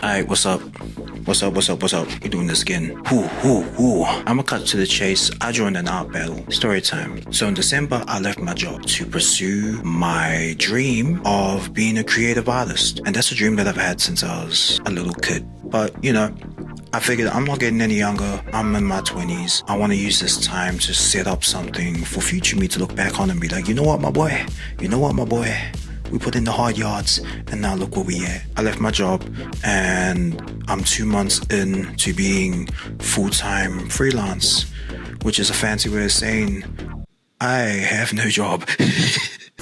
Alright, what's up? What's up? We doing this again. I'ma cut to the chase. I joined an art battle. Story time. So in December, I left my job to pursue my dream of being a creative artist. And that's a dream that I've had since I was a little kid. But, I figured I'm not getting any younger. I'm in my 20s. I want to use this time to set up something for future me to look back on and be like, you know what, my boy? We put in the hard yards, and now look where we at. I left my job, and I'm 2 months into being full-time freelance, which is a fancy way of saying I have no job.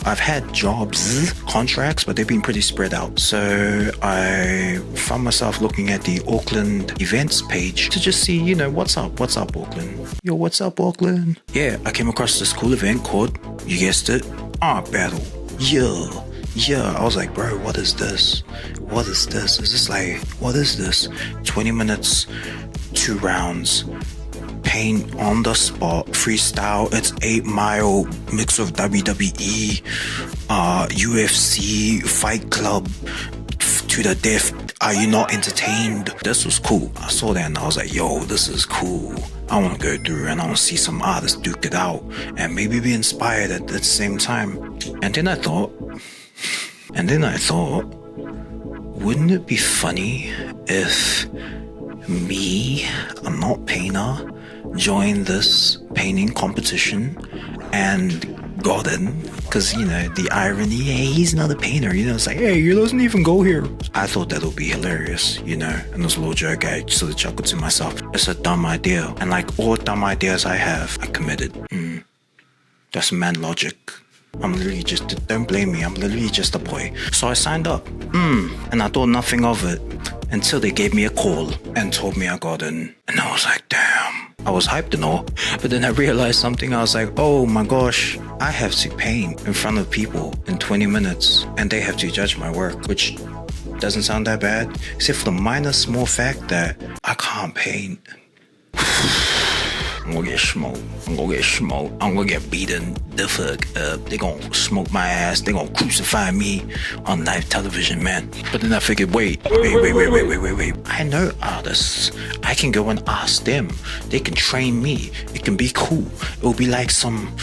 I've had jobs, contracts, but they've been pretty spread out. So I found myself looking at the Auckland events page to just see, what's up Auckland? Yo, what's up Auckland? Yeah, I came across this cool event called, you guessed it, Art Battle. Yeah, I was like, bro, what is this? Is this 20 minutes, 2 rounds, paint on the spot, freestyle. It's 8 Mile mix of WWE, UFC, Fight Club, to the death. Are you not entertained? This was cool. I saw that and I was like, yo, this is cool. I want to go through and I want to see some artists duke it out and maybe be inspired at the same time. And then I thought, wouldn't it be funny if me, a not painter, joined this painting competition and got in? Because, the irony, hey, he's not a painter, it's like, hey, he doesn't even go here. I thought that would be hilarious, and this little joke, I sort of chuckled to myself. It's a dumb idea. And like all dumb ideas I have, I committed. That's man logic. Don't blame me, I'm literally just a boy. So I signed up, and I thought nothing of it until they gave me a call and told me I got in. And I was like, damn. I was hyped and all, but then I realized something. I was like, oh my gosh, I have to paint in front of people in 20 minutes and they have to judge my work, which doesn't sound that bad, except for the minor small fact that I can't paint. I'm gonna get smoked. I'm gonna get beaten the fuck up. They gonna smoke my ass. They gonna crucify me on live television, man. But then I figured, wait. I know artists. I can go and ask them. They can train me. It can be cool. It'll be like some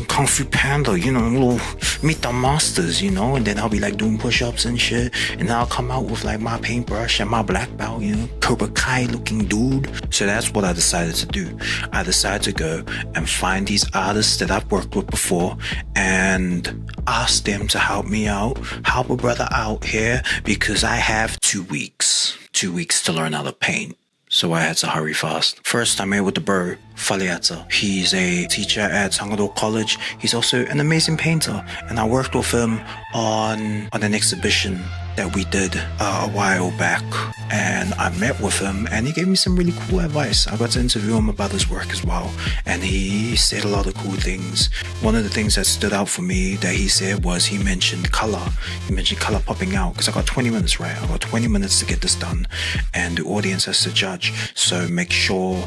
Kung Fu Panda, little meet the masters, and then I'll be like doing push-ups and shit. And then I'll come out with like my paintbrush and my black belt, Cobra Kai looking dude. So that's what I decided to do. I decided to go and find these artists that I've worked with before and ask them to help me out, help a brother out here, because I have 2 weeks. 2 weeks to learn how to paint. So I had to hurry fast. First, I met with the bro, Faliata. He's a teacher at Sangado College. He's also an amazing painter. And I worked with him on an exhibition that we did a while back. And I met with him and he gave me some really cool advice. I got to interview him about his work as well. And he said a lot of cool things. One of the things that stood out for me that he said was he mentioned color. He mentioned color popping out because I got 20 minutes, right? I got 20 minutes to get this done and the audience has to judge. So make sure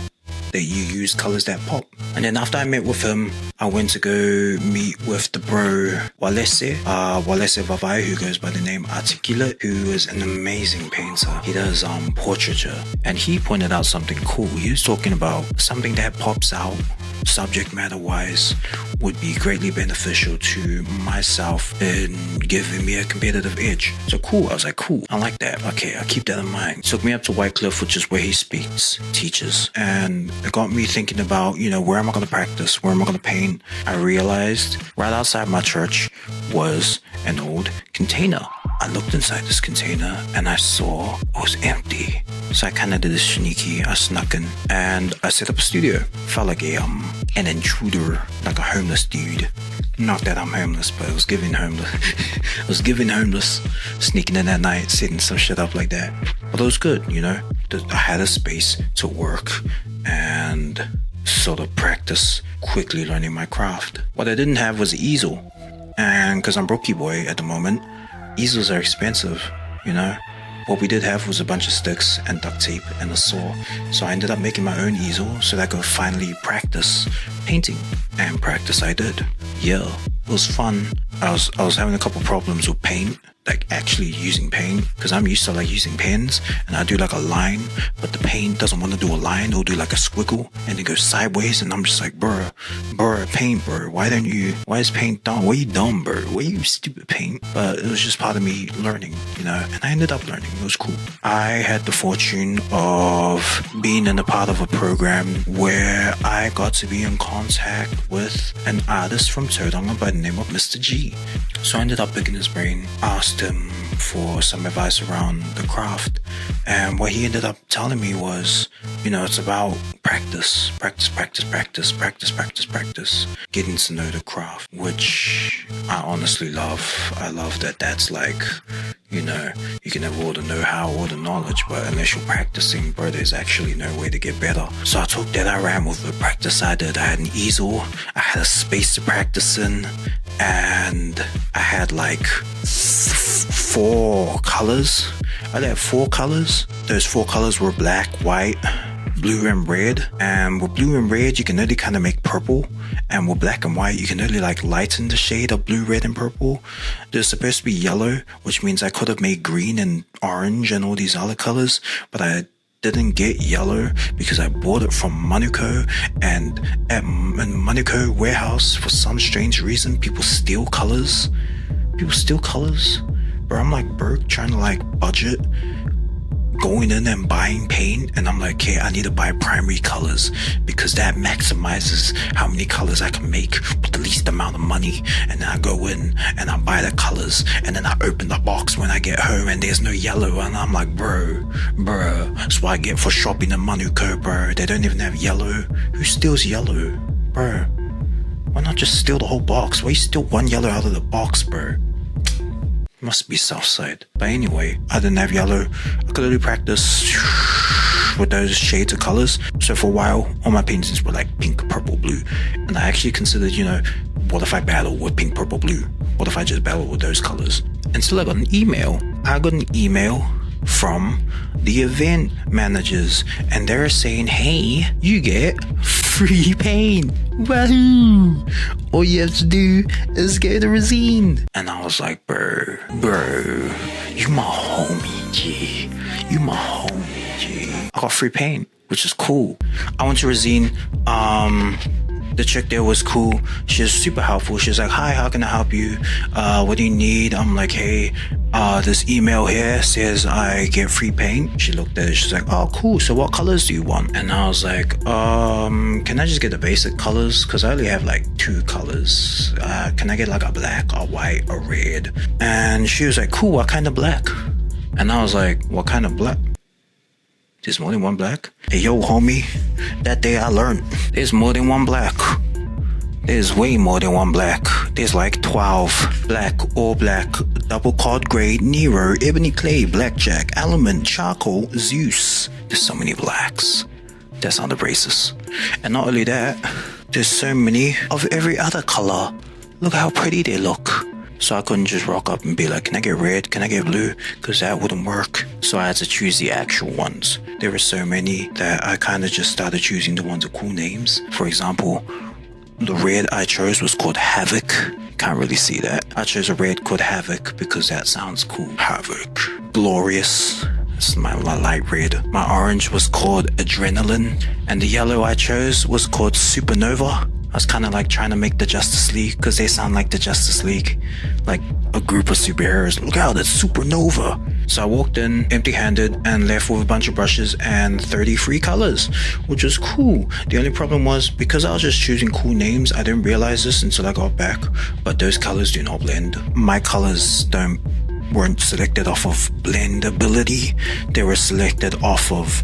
that you use colors that pop. And then after I met with him, I went to go meet with the bro Walese Vavai, who goes by the name Articulate, who is an amazing painter. He does portraiture, and he pointed out something cool. He was talking about something that pops out subject matter wise would be greatly beneficial to myself in giving me a competitive edge. So cool, I was like, cool, I like that. Okay, I'll keep that in mind. Took me up to White Cliff, which is where he teaches, and it got me thinking about, where am I going to practice? Where am I going to paint? I realized right outside my church was an old container. I looked inside this container and I saw it was empty. So I kind of did this sneaky. I snuck in and I set up a studio. Felt like an intruder, like a homeless dude. Not that I'm homeless, but I was giving homeless. Sneaking in at night, setting some shit up like that. But it was good, I had a space to work and sort of practice quickly learning my craft. What I didn't have was an easel. And because I'm brokey boy at the moment, easels are expensive, What we did have was a bunch of sticks and duct tape and a saw. So I ended up making my own easel so that I could finally practice painting. And practice I did. Yeah, it was fun. I was having a couple problems with paint like actually using paint, because I'm used to like using pens and I do like a line, but the paint doesn't want to do a line. It'll do like a squiggle and it goes sideways, and I'm just like, bruh, paint, bruh, why is paint dumb? Why you dumb, bruh? Why you stupid paint? But it was just part of me learning, you know, and I ended up learning. It was cool. I had the fortune of being in a part of a program where I got to be in contact with an artist from Tauranga by the name of Mr. G. So I ended up picking his brain, asked him for some advice around the craft, and what he ended up telling me was, you know, it's about practice, getting to know the craft, which I honestly love. I love that that's like, you know, you can have all the know-how, all the knowledge, but unless you're practicing, bro, there's actually no way to get better. So I took that, I ran with the practice I did. I had an easel, I had a space to practice in, and I had like 4 colors. I had 4 colors. Those 4 colors were black, white, blue and red. And with blue and red, you can only kind of make purple. And with black and white, you can only like lighten the shade of blue, red, and purple. There's supposed to be yellow, which means I could have made green and orange and all these other colors, but I didn't get yellow because I bought it from Manukau, and at Manukau warehouse, for some strange reason, people steal colors. Bro, I'm like, trying to like budget, going in and buying paint, and I'm like, hey, I need to buy primary colors because that maximizes how many colors I can make with the least amount of money. And then I go in and I buy the colors, and then I open the box when I get home and there's no yellow, and I'm like, bro, that's what I get for shopping in Manukau, bro. They don't even have yellow. Who steals yellow, bro? Why not just steal the whole box? Why you steal one yellow out of the box, bro? Must be Southside. But anyway, I didn't have yellow. I could only practice with those shades of colors. So for a while, all my paintings were like pink, purple, blue. And I actually considered, you know, what if I battle with pink, purple, blue? What if I just battle with those colors? Until I got an email. From the event managers, and they're saying, hey, you get free paint. Wahoo! All you have to do is go to Resine. And I was like, bro, you my homie, G. I got free paint, which is cool. I went to Resine. The chick there was cool. She was super helpful. She was like, hi, how can I help you? What do you need? I'm like, hey, this email here says I get free paint. She looked at it. She's like, oh, cool. So what colors do you want? And I was like, can I just get the basic colors? Because I only have like 2 colors. Can I get like a black, a white, a red? And she was like, cool, what kind of black? And I was like, what kind of black? There's more than one black? Hey, yo, homie, that day I learned there's more than one black. There's way more than one black. There's like 12. Black, all black, double card grade, Nero, ebony clay, blackjack, element, charcoal, Zeus. There's so many blacks. That sounded racist. And not only that, there's so many of every other color. Look how pretty they look. So I couldn't just rock up and be like, can I get red? Can I get blue? Because that wouldn't work. So I had to choose the actual ones. There were so many that I kind of just started choosing the ones with cool names. For example, the red I chose was called Havoc. Can't really see that. I chose a red called Havoc because that sounds cool. Havoc. Glorious. That's my light red. My orange was called Adrenaline. And the yellow I chose was called Supernova. I was kind of like trying to make the Justice League because they sound like the Justice League, like a group of superheroes. Look out, that's Supernova. So I walked in empty-handed and left with a bunch of brushes and 30 free colors, which was cool. The only problem was because I was just choosing cool names, I didn't realize this until I got back, but those colors do not blend. My colors weren't selected off of blendability. They were selected off of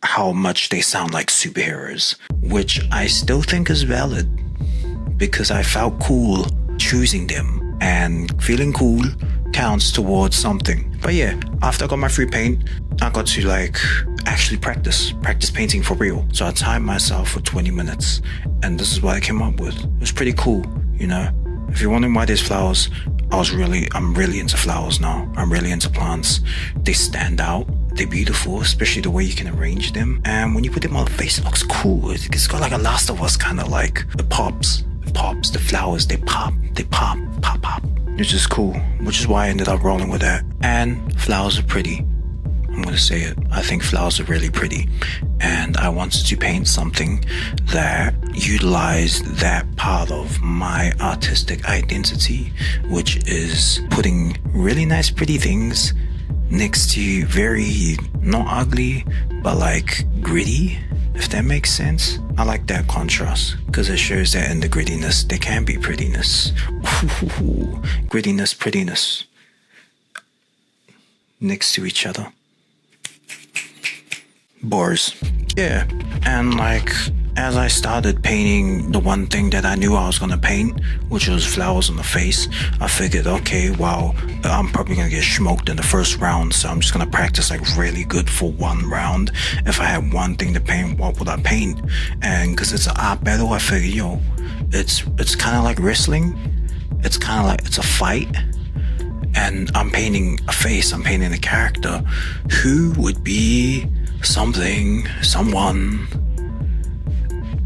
how much they sound like superheroes, which I still think is valid because I felt cool choosing them, and feeling cool counts towards something. But yeah, after I got my free paint, I got to like actually practice painting for real. So I timed myself for 20 minutes and this is what I came up with. It was pretty cool, you know. If you're wondering why there's flowers, I'm really into flowers now. I'm really into plants. They stand out. They're beautiful, especially the way you can arrange them. And when you put them on the face, it looks cool. It's got like a Last of Us kind of like, it pops. The flowers, they pop. which is cool, which is why I ended up rolling with that. And flowers are pretty. I'm gonna say it. I think flowers are really pretty, and I wanted to paint something that utilized that part of my artistic identity, which is putting really nice pretty things next to very not ugly but like gritty, if that makes sense. I like that contrast because it shows that in the grittiness there can be prettiness. Ooh, grittiness, prettiness next to each other. Bars. Yeah, and like as I started painting the one thing that I knew I was gonna paint, which was flowers on the face, I figured, okay, well, I'm probably gonna get smoked in the first round, so I'm just gonna practice like really good for one round. If I had one thing to paint, what would I paint? And because it's an art battle, I figured, yo, it's kind of like wrestling. It's kind of like it's a fight. And I'm painting a face, I'm painting a character. Who would be someone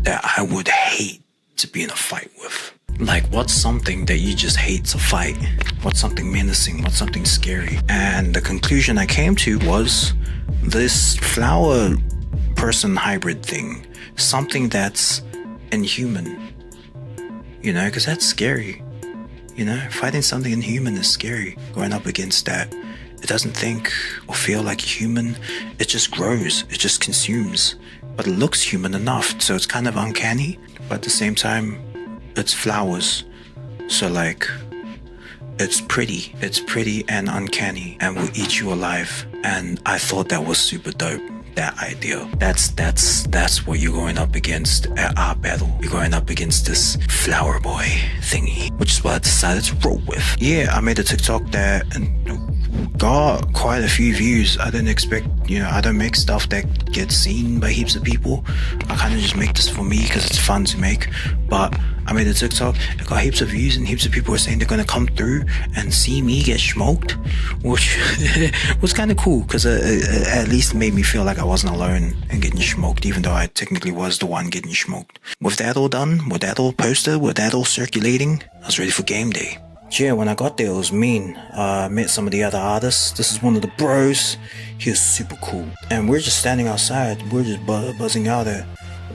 that I would hate to be in a fight with? Like, what's something that you just hate to fight? What's something menacing? What's something scary? And the conclusion I came to was this flower person hybrid thing. Something that's inhuman. You know, because that's scary. You know, fighting something inhuman is scary. Going up against that, it doesn't think or feel like human. It just grows. It just consumes. But it looks human enough, so it's kind of uncanny. But at the same time, it's flowers. So like, it's pretty. It's pretty and uncanny and will eat you alive. And I thought that was super dope. That idea. That's what you're going up against at Art Battle. You're going up against this flower boy thingy, which is what I decided to roll with. Yeah, I made a TikTok that got quite a few views. I didn't expect, you know, I don't make stuff that gets seen by heaps of people. I kind of just make this for me because it's fun to make. But I made a TikTok, it got heaps of views, and heaps of people were saying they're gonna come through and see me get smoked, which was kind of cool because it at least made me feel like I wasn't alone in getting smoked, even though I technically was the one getting smoked. With that all done, with that all posted, with that all circulating, I was ready for game day. Yeah, when I got there, it was mean. I met some of the other artists. This is one of the bros. He was super cool. And we're just standing outside. We're just buzzing out at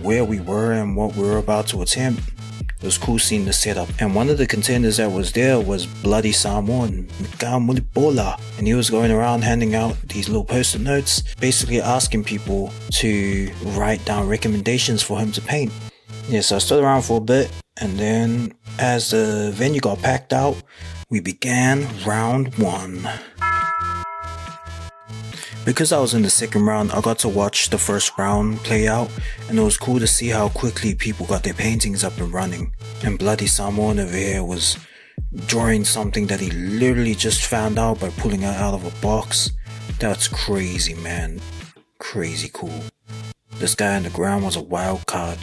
where we were and what we were about to attempt. It was cool seeing the setup. And one of the contenders that was there was Bloody Samoan, and he was going around handing out these little post-it notes, basically asking people to write down recommendations for him to paint. Yeah, so I stood around for a bit, and then as the venue got packed out, we began round one. Because I was in the second round, I got to watch the first round play out, and it was cool to see how quickly people got their paintings up and running. And Bloody Samoan over here was drawing something that he literally just found out by pulling it out of a box. That's crazy, man. Crazy cool. This guy on the ground was a wild card.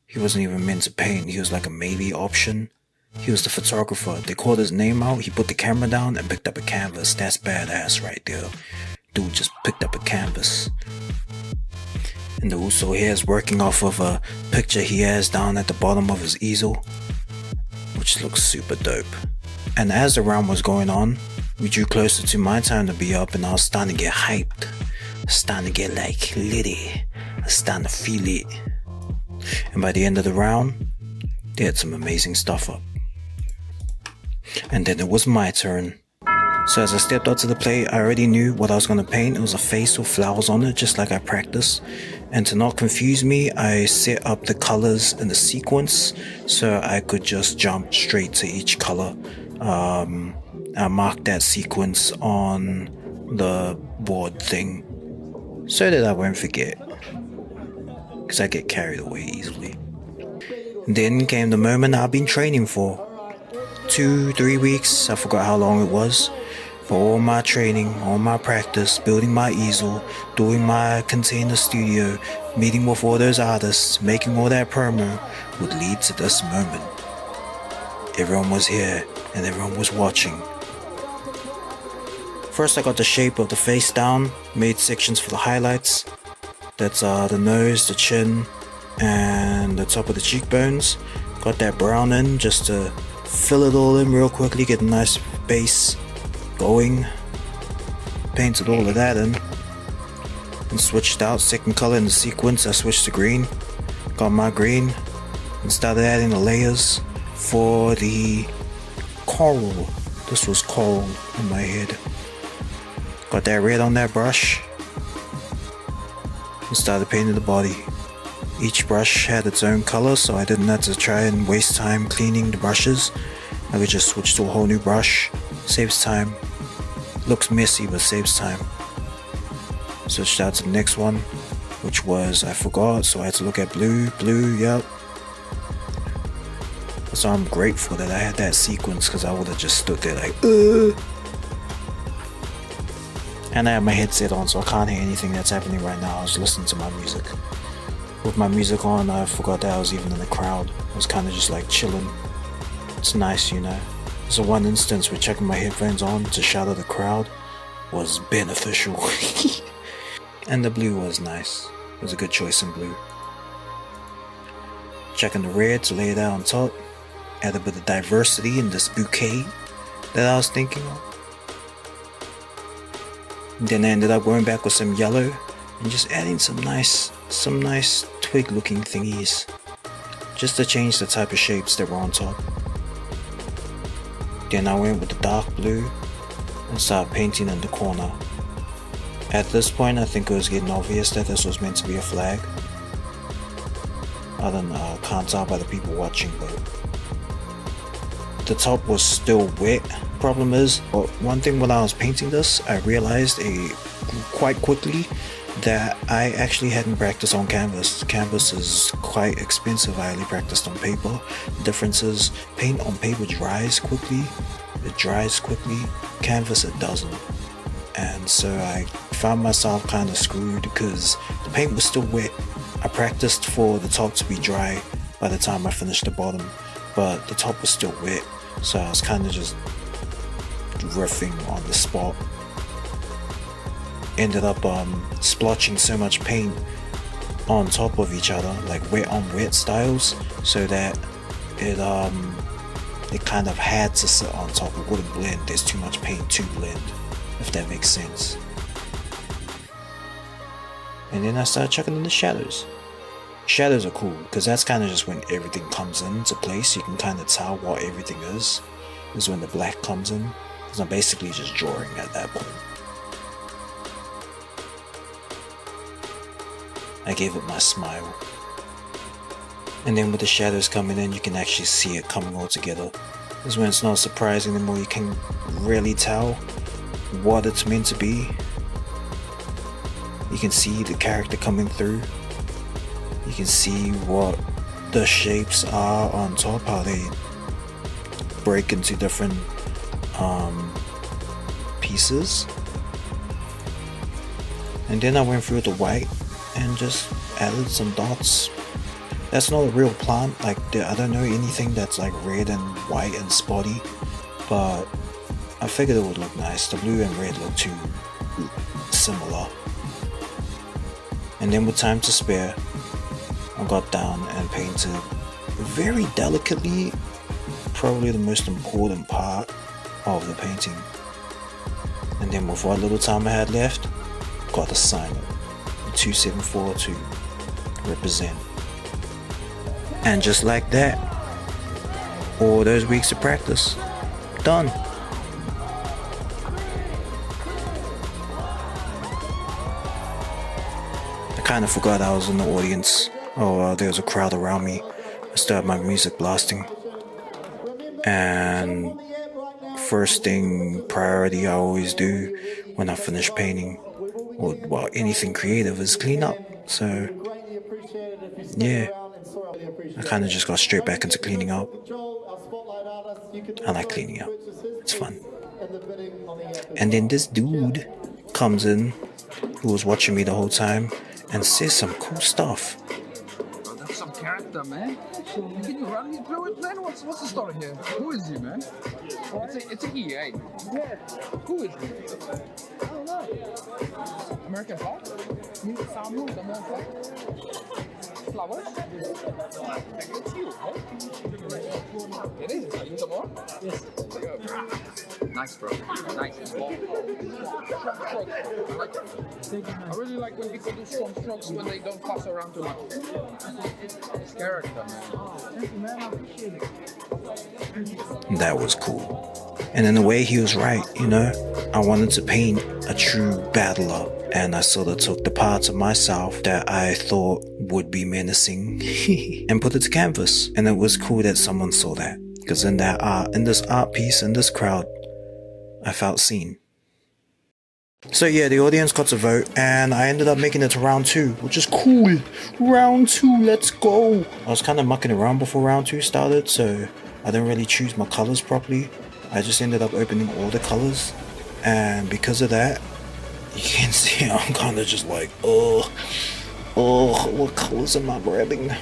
He wasn't even meant to paint, he was like a maybe option. He was the photographer. They called his name out, he put the camera down and picked up a canvas. That's badass right there. Dude just picked up a canvas. And the Uso here is working off of a picture he has down at the bottom of his easel, which looks super dope. And as the round was going on, we drew closer to my time to be up, and I was starting to get hyped. Starting to get like litty. Starting to feel it. And by the end of the round, they had some amazing stuff up. And then it was my turn. So as I stepped out to the plate, I already knew what I was going to paint. It was a face with flowers on it, just like I practiced. And to not confuse me, I set up the colors in the sequence so I could just jump straight to each color. I marked that sequence on the board thing so that I won't forget, because I get carried away easily. Then came the moment I've been training for. 2-3 weeks, I forgot how long it was. For all my training, all my practice, building my easel, doing my container studio, meeting with all those artists, making all that promo would lead to this moment. Everyone was here and everyone was watching. First I got the shape of the face down, made sections for the highlights. That's the nose, the chin, and the top of the cheekbones. Got that brown in just to fill it all in real quickly, get a nice base going. Painted all of that in. And switched out second color in the sequence. I switched to green. Got my green. And started adding the layers for the coral. This was coral in my head. Got that red on that brush. And started painting the body. Each brush had its own color, so I didn't have to try and waste time cleaning the brushes. I could just switch to a whole new brush. Saves time. Looks messy, but saves time. Switched out to the next one, which was, I forgot, so I had to look at blue. Blue, yep. So I'm grateful that I had that sequence, because I would have just stood there like, And I have my headset on, so I can't hear anything that's happening right now. I was listening to my music. With my music on, I forgot that I was even in the crowd. I was kind of just like chilling. It's nice, you know. So one instance where checking my headphones on to shout at the crowd was beneficial. And the blue was nice. It was a good choice in blue. Checking the red to lay it out on top. Add a bit of diversity in this bouquet that I was thinking of. And then I ended up going back with some yellow and just adding some nice twig looking thingies, just to change the type of shapes that were on top. Then I went with the dark blue and started painting in the corner. At this point I think it was getting obvious that this was meant to be a flag. I don't know, I can't tell by the people watching, but the top was still wet. Problem is, but one thing when I was painting this, I realized quite quickly that I actually hadn't practiced on canvas. Canvas is quite expensive. I only practiced on paper. The difference is paint on paper dries quickly. It dries quickly. Canvas it doesn't. And so I found myself kind of screwed because the paint was still wet. I practiced for the top to be dry by the time I finished the bottom, but the top was still wet. So I was kind of just riffing on the spot. Ended up splotching so much paint on top of each other, like wet on wet styles, so that it kind of had to sit on top. It wouldn't blend. There's too much paint to blend, if that makes sense. And then I started checking in the shadows. Shadows are cool because that's kind of just when everything comes into place. You can kind of tell what everything is when the black comes in, because I'm basically just drawing at that point. I gave it my smile. And then with the shadows coming in, you can actually see it coming all together. This is when it's not surprising anymore. You can really tell what it's meant to be. You can see the character coming through. You can see what the shapes are on top, how they break into different pieces. And then I went through the white and just added some dots. That's not a real plant, like I don't know anything that's like red and white and spotty, but I figured it would look nice. The blue and red look too similar. And then with time to spare, I got down and painted very delicately, probably the most important part of the painting. And then with what little time I had left, got to sign it. 2742 represent. And just like that, all those weeks of practice done. I kind of forgot I was in the audience. There was a crowd around me. I started my music blasting, and first thing priority I always do when I finish painting or anything creative is clean up. So yeah, I kind of just got straight back into cleaning up. I like cleaning up, it's fun. And then this dude comes in who was watching me the whole time and says some cool stuff. That's some character, man. Can you run me through it, man? What's the story here? Who is he, man? It's a he, eh? Yeah. Who is he? I don't know. American flag? American flag? flowers? It's you, huh? It is. Are you the more? Yes. Nice, bro. Nice. Strong strokes. I like it. I really like when people do strong strokes when they don't pass around too much. It's character, man. Thank you, man. I appreciate it. That was cool. And in a way, he was right, you know? I wanted to paint a true battler, and I sort of took the parts of myself that I thought would be menacing and put it to canvas. And it was cool that someone saw that, because in that art, in this art piece, in this crowd, I felt seen. So yeah, the audience got to vote, and I ended up making it to round 2, which is cool. Round 2, let's go. I was kind of mucking around before round 2 started, so I didn't really choose my colors properly. I just ended up opening all the colors, and because of that, you can see I'm kind of just like, oh, what colors am I grabbing? I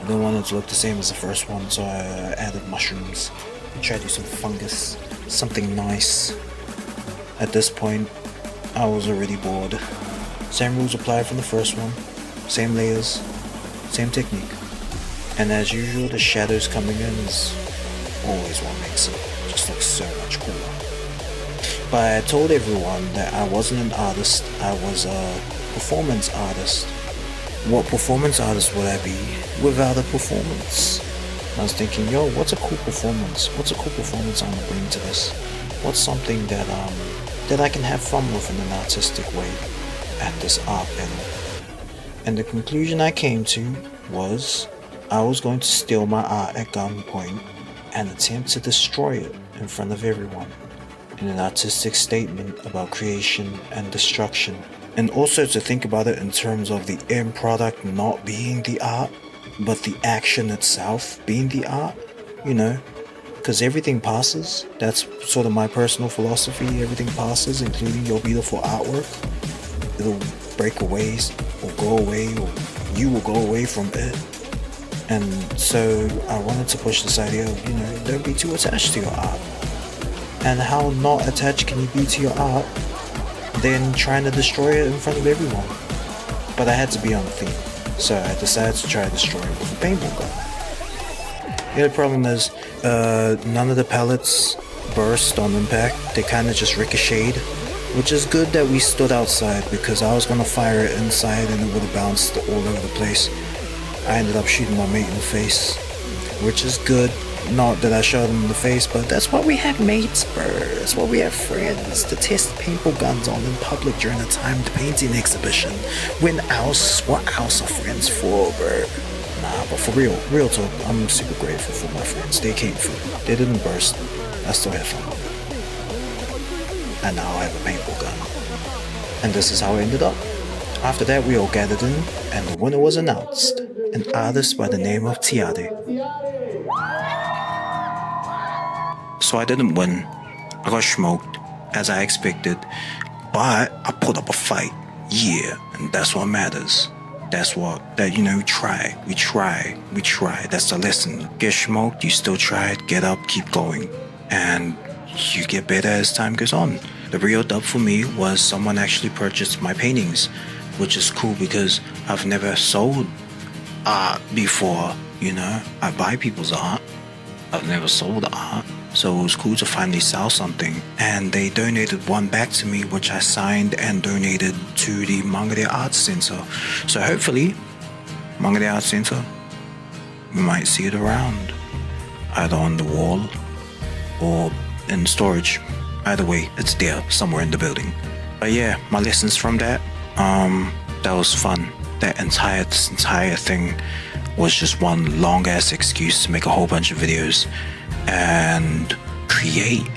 didn't want it to look the same as the first one, so I added mushrooms. I tried to do some fungus, something nice. At this point, I was already bored. Same rules apply from the first one, same layers, same technique. And as usual, the shadows coming in is always what makes it just look so much cooler. But I told everyone that I wasn't an artist, I was a performance artist. What performance artist would I be without a performance? I was thinking, yo, what's a cool performance? What's a cool performance I'm gonna bring to this? What's something that I can have fun with in an artistic way at this art battle? And the conclusion I came to was I was going to steal my art at gunpoint and attempt to destroy it in front of everyone in an artistic statement about creation and destruction. And also to think about it in terms of the end product not being the art, but the action itself being the art, you know? Because everything passes. That's sort of my personal philosophy. Everything passes, including your beautiful artwork. It'll break away or go away, or you will go away from it. And so I wanted to push this idea of, you know, don't be too attached to your art. And how not attached can you be to your art than trying to destroy it in front of everyone? But I had to be on theme, so I decided to try to destroy it with a paintball gun. The only problem is, none of the pellets burst on impact. They kind of just ricocheted, which is good that we stood outside, because I was going to fire it inside and it would have bounced all over the place. I ended up shooting my mate in the face, which is good. Not that I shot him in the face, but that's why we have mates, bro. That's why we have friends to test paintball guns on in public during a timed painting exhibition. What else are friends for, bro? Nah, but for real talk, I'm super grateful for my friends. They came through. They didn't burst. I still had fun. And now I have a paintball gun. And this is how it ended up. After that, we all gathered in, and the winner was announced. An artist by the name of Tiade. So I didn't win. I got smoked, as I expected. But I put up a fight. Yeah, and that's what matters. We try. That's the lesson. Get smoked, you still try it, get up, keep going. And you get better as time goes on. The real dub for me was someone actually purchased my paintings, which is cool because I've never sold art before, you know? I buy people's art. I've never sold art. So it was cool to finally sell something. And they donated one back to me, which I signed and donated to the Auckland ART Center. So hopefully, Auckland ART Center, you might see it around, either on the wall or in storage. Either way, it's there, somewhere in the building. But yeah, my lessons from that, that was fun. This entire thing was just one long ass excuse to make a whole bunch of videos and create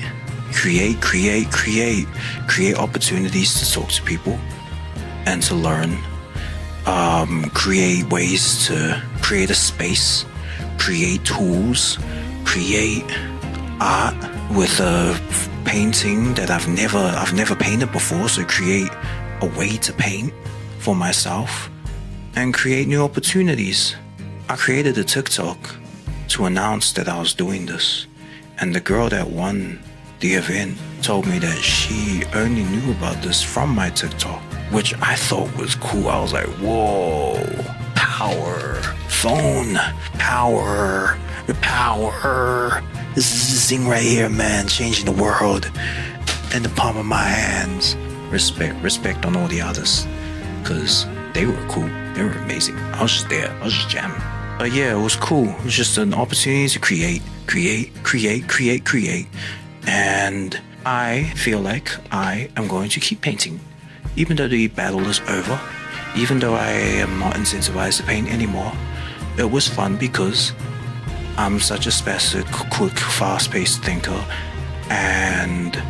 opportunities to talk to people and to learn, create ways to create a space, create tools, create art with a painting that I've never painted before, so create a way to paint for myself and create new opportunities. I created a TikTok to announce that I was doing this, and the girl that won the event told me that she only knew about this from my TikTok, which I thought was cool. I was like, whoa, power. Phone, power, power. This is this thing right here, man, changing the world in the palm of my hands. Respect on all the others, because they were cool, they were amazing. I was just there, I was just jamming. But yeah, it was cool. It was just an opportunity to create. And I feel like I am going to keep painting. Even though the battle is over, even though I am not incentivized to paint anymore, it was fun because I'm such a spastic, quick, fast-paced thinker, and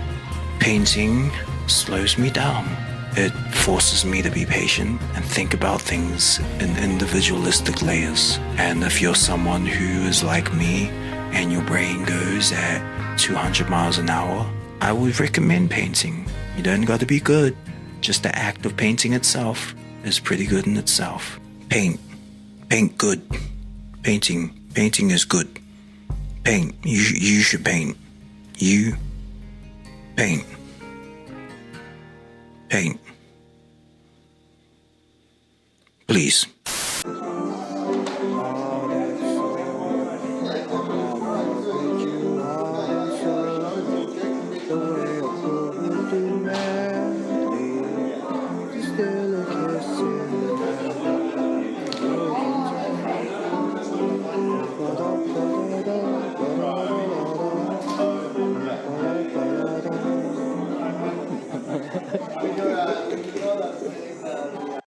painting slows me down. It forces me to be patient and think about things in individualistic layers. And if you're someone who is like me and your brain goes at 200 miles an hour, I would recommend painting. You don't got to be good. Just the act of painting itself is pretty good in itself. Paint good. Painting is good. Paint. You should paint. You paint. Paint. Please.